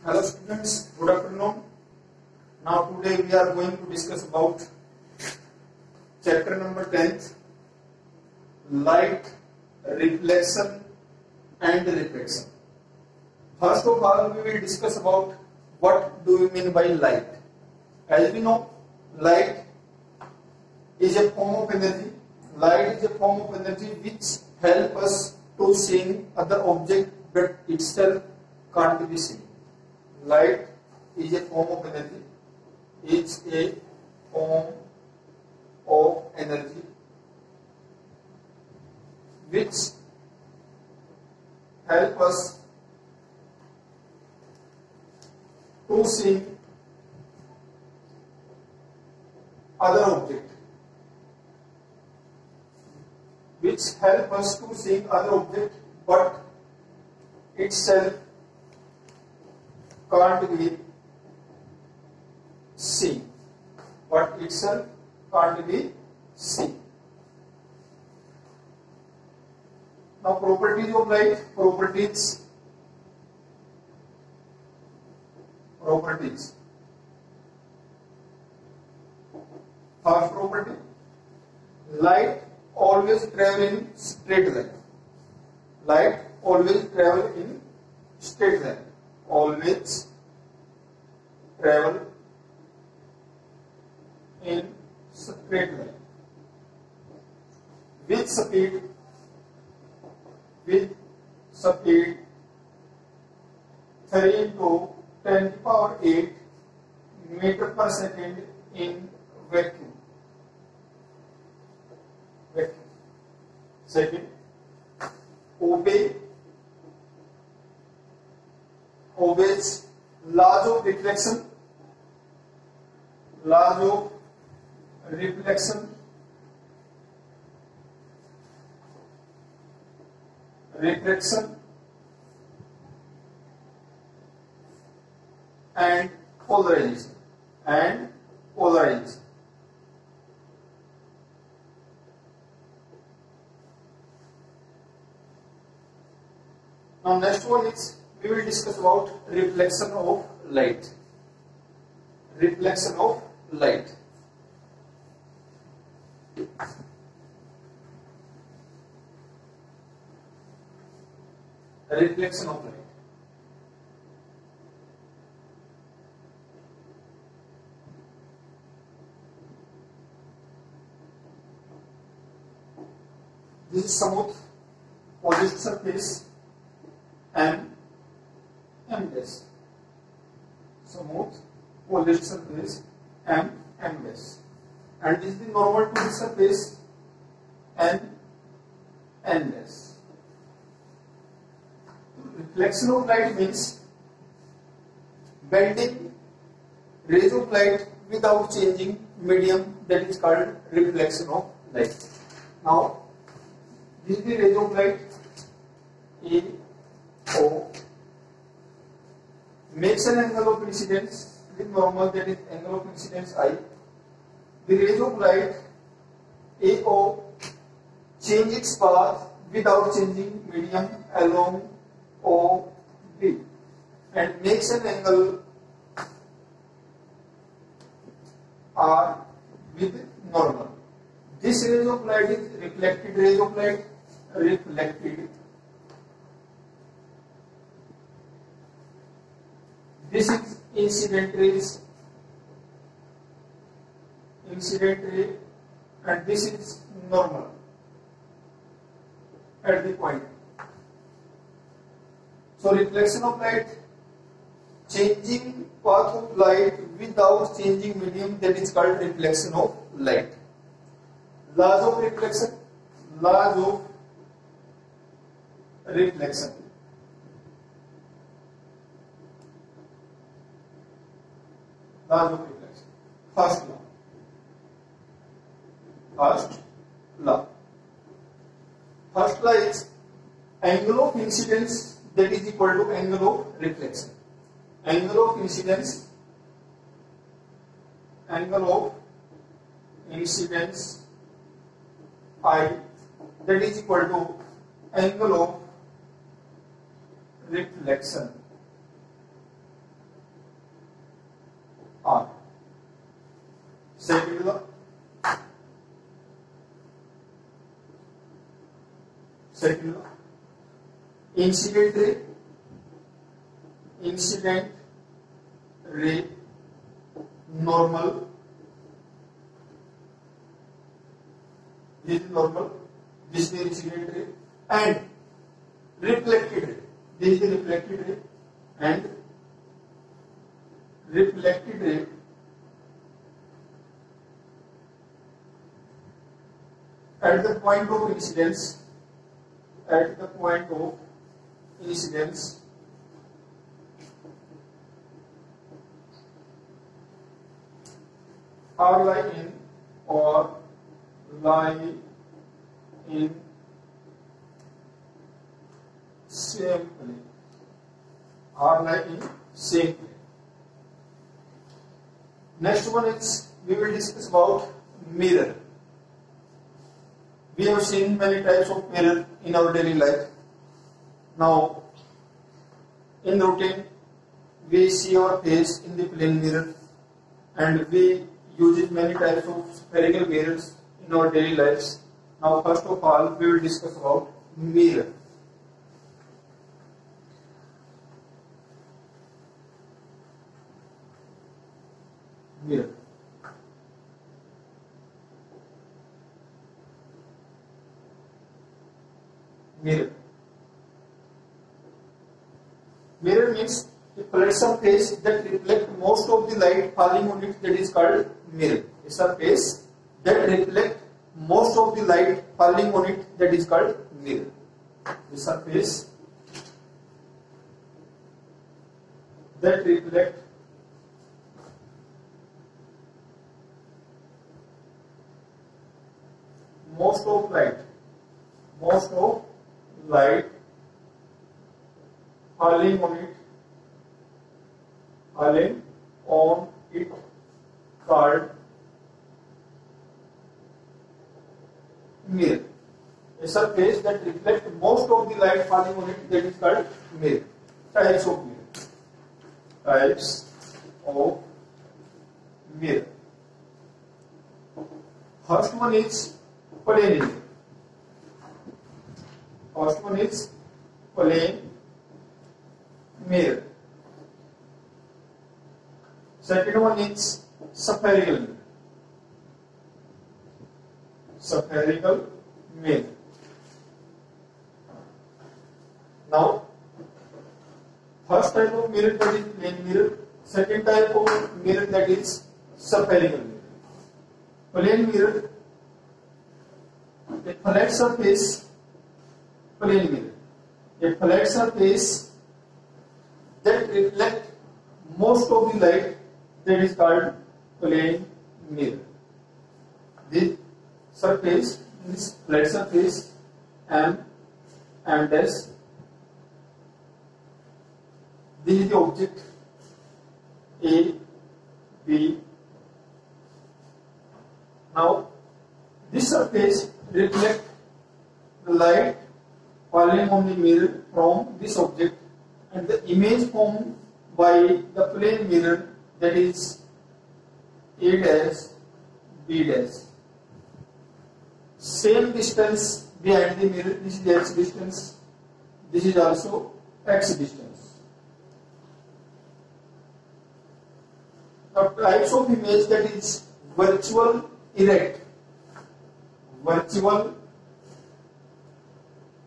Hello students, good afternoon. Now today we are going to discuss about chapter number 10th, light, reflection and refraction. First of all, we will discuss about what do we mean by light. As we know, light is a form of energy. Light is a form of energy which help us to see other object but itself can't be seen. Light is a form of energy. It's a form of energy which help us to see other object. Which help us to see other object, but itself can't be seen. But itself can't be seen. Now, properties of light. Properties. First property: light always travel in straight line. Light always travel in straight line. Always travel in straight line. With speed 3 into 10 to the power 8 meter per second in vacuum. Second, obeys laws of reflection. Laws of reflection. Refraction and polarization. Now next one is we will discuss about reflection of light. Reflection of light. Reflection of light. This is smooth polished surface M dash. Smooth polished surface M dash. And this is the normal to the surface N dash. Reflection of light means bending rays of light without changing medium, that is called reflection of light. Now, this is the rays of light AO, makes an angle of incidence with normal, that is angle of incidence I. The rays of light AO change its path without changing medium along OB and makes an angle R with normal. This rays of light is reflected rays of light. This is incident ray, and this is normal at the point. So reflection of light, changing path of light without changing medium, that is called reflection of light. Laws of reflection. Laws of reflection. Laws of reflection. First law is angle of incidence, that is equal to angle of reflection. Angle of incidence I, that is equal to angle of reflection. Second law, incident ray, normal. This is normal. This is the incident ray, and reflected ray. This is the reflected ray, and reflected ray at the point of incidence. At the point of incidence, are lie in or lie in same plane. Are lie in same plane. Next one is we will discuss about mirror. We have seen many types of mirror in our daily life. Now, in routine, we see our face in the plane mirror, and we use many types of spherical mirrors in our daily lives. Now, first of all, we will discuss about mirror. Mirror. Mirror. Mirror means a flat surface that reflects most of the light falling on it, that is called mirror. A surface that reflects most of the light falling on it, that is called mirror. A surface that reflects most of light falling on it called mirror. A surface that reflects most of the light falling on it, that is called mirror. Types of mirror. Types of mirror. First one is plane mirror. First one is plane mirror. Second one is spherical mirror. Spherical mirror. Now, first type of mirror, that is plane mirror. Second type of mirror, that is spherical mirror. Plane mirror, a flat surface. Plane mirror, a flat surface that reflects most of the light, that is called plane mirror. This surface, this flat surface, M dash. This is the object A, B. Now, this surface reflects the light falling on the mirror from this object, and the image formed by the plane mirror, that is A dash, B dash. Same distance behind the mirror. This is X distance. This is also X distance. Now, types of image, that is virtual erect. Virtual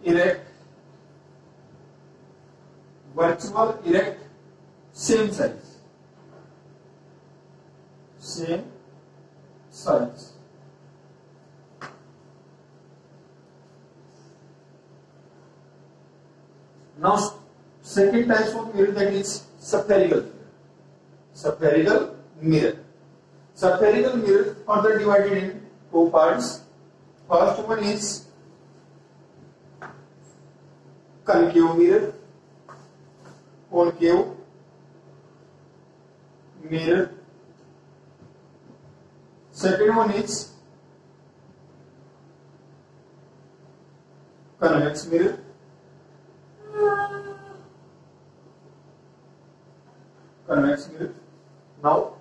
erect. Virtual erect, same size. Same size. Now, second type of mirror, that is spherical mirror. Spherical mirror. Spherical mirror further divided in two parts. First one is concave mirror. Concave mirror. Second one is convex mirror. Convex mirror. Now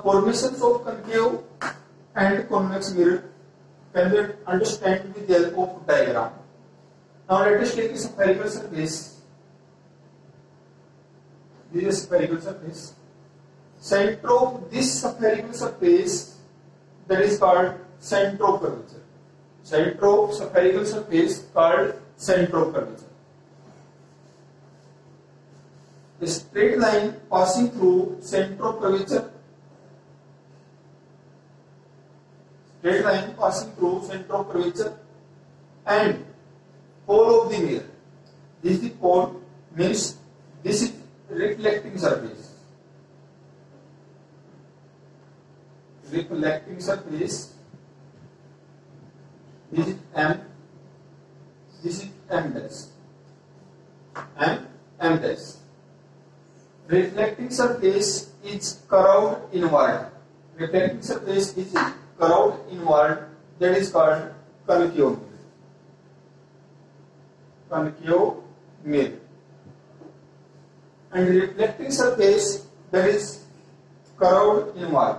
formations of concave and convex mirror. can be understood with the help of diagram. Now let us take a spherical surface. This is a spherical surface. Center of this spherical surface, that is called center of curvature. Center of spherical surface called center of curvature. A straight line passing through center of curvature. Straight line passing through center of curvature and pole of the mirror. This is the pole, means this is reflecting surface. Reflecting surface. This is M. This is M dash. M dash. Reflecting surface is curved inward. Reflecting surface is curved inward. That is called concave mirror. Concave mirror. And reflecting surface that is curved inward.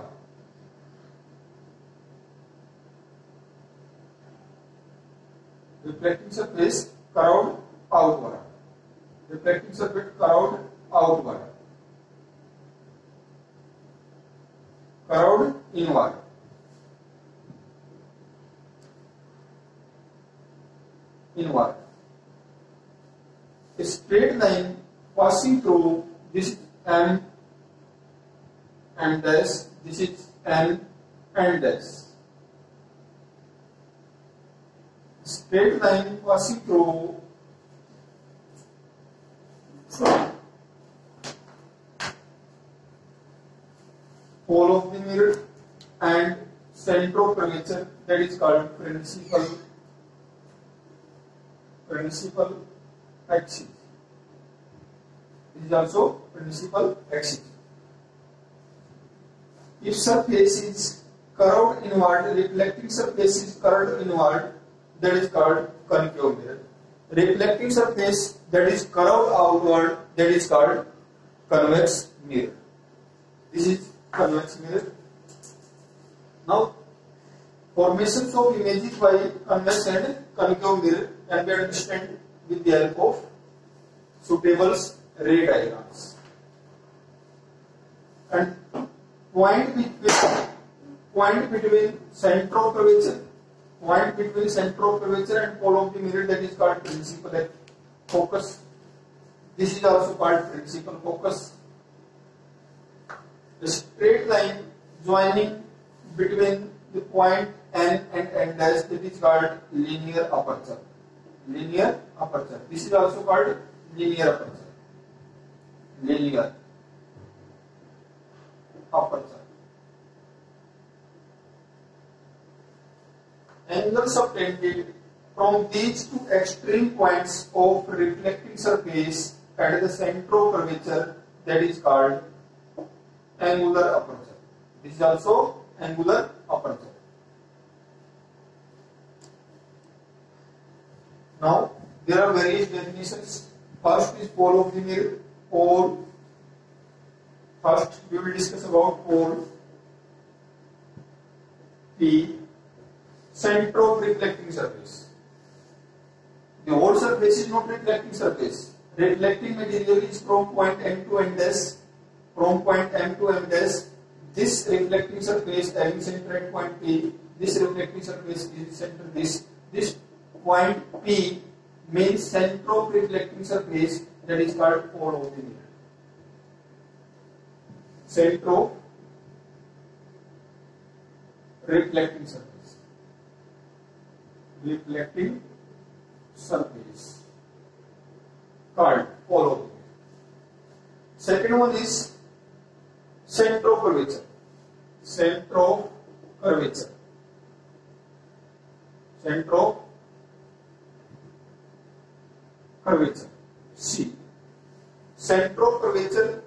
Reflecting surface curved outward. Reflecting surface curved outward. Curved inward. Inward. A straight line passing through this M and dash. This is N and dash. Straight line passing through pole of the mirror and center of curvature, that is called principal axis. This is also principal axis. If surface is curved inward, reflecting surface is curved inward, that is called concave mirror. Reflecting surface that is curved outward, that is called convex mirror. This is convex mirror. Now, formations of images by convex and concave mirror can be understood with the help of suitable ray diagrams. And point between center of curvature. Point between center of curvature and pole of the mirror, that is called principal focus. This is also called principal focus. The straight line joining between the point N and N dash, that is called linear aperture. Linear aperture. This is also called linear aperture. Linear aperture. Angles obtained from these two extreme points of reflecting surface at the center of curvature, that is called angular aperture. This is also angular aperture. Now there are various definitions. First is pole of the mirror. Pole. First we will discuss about pole. P. Center of reflecting surface. The whole surface is not reflecting surface. Reflecting material is from point M to M dash. From point M to M dash. This reflecting surface having center at point P. This reflecting surface is center this. This point P means center of reflecting surface, that is called pole of the mirror. Center of reflecting surface. Reflecting surface called pole of the mirror. Second one is center of curvature. Center of curvature. Center of curvature. C. Center of curvature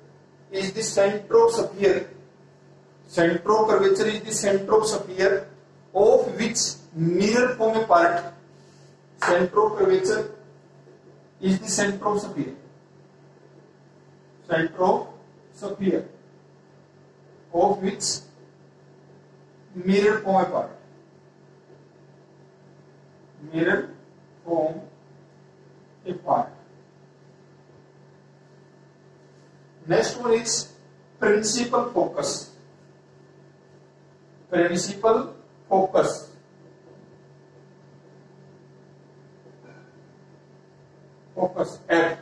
is the center of sphere. Center of curvature is the center of sphere of which mirror form a part. Center of curvature is the center of sphere. Center of sphere of which mirror form a part. mirror form a part. Next one is principal focus. Principal focus. Focus at.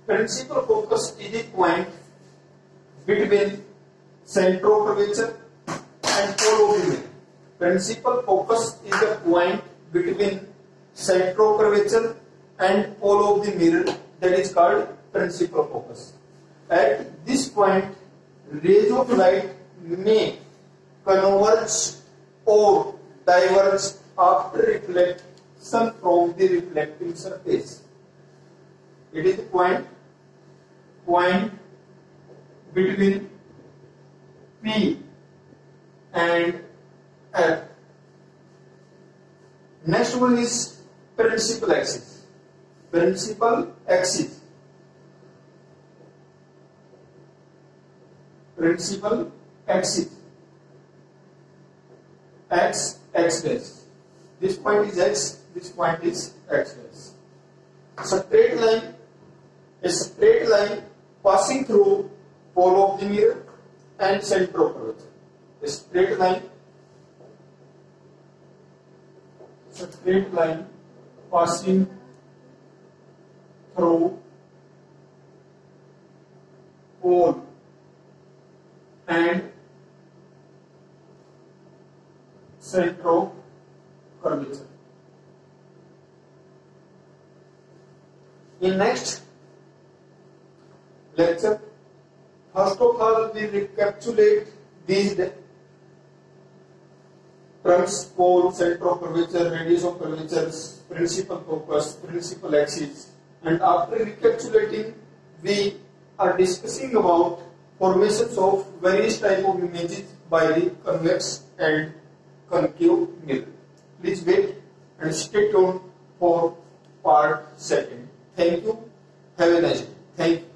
Principal focus is a point between central curvature and pole of the mirror. Principal focus is a point between central curvature and pole of the mirror, that is called principal focus. At this point, rays of light may converge or diverge after reflection from the reflecting surface. It is a point between P and F. Next one is principal axis. Principal axis. Principal axis. X dash. This point is X. This point is X dash. A straight line passing through pole of the mirror and center of curvature. A straight line passing through pole and center of curvature. In next lecture, first of all, we recapitulate these terms: pole, center of curvature, radius of curvature, principal focus, principal axis. And after recapitulating, we are discussing about formations of various type of images by the convex and concave mirror. Please wait and stay tuned for part second. Thank you. Have a nice day. Thank you.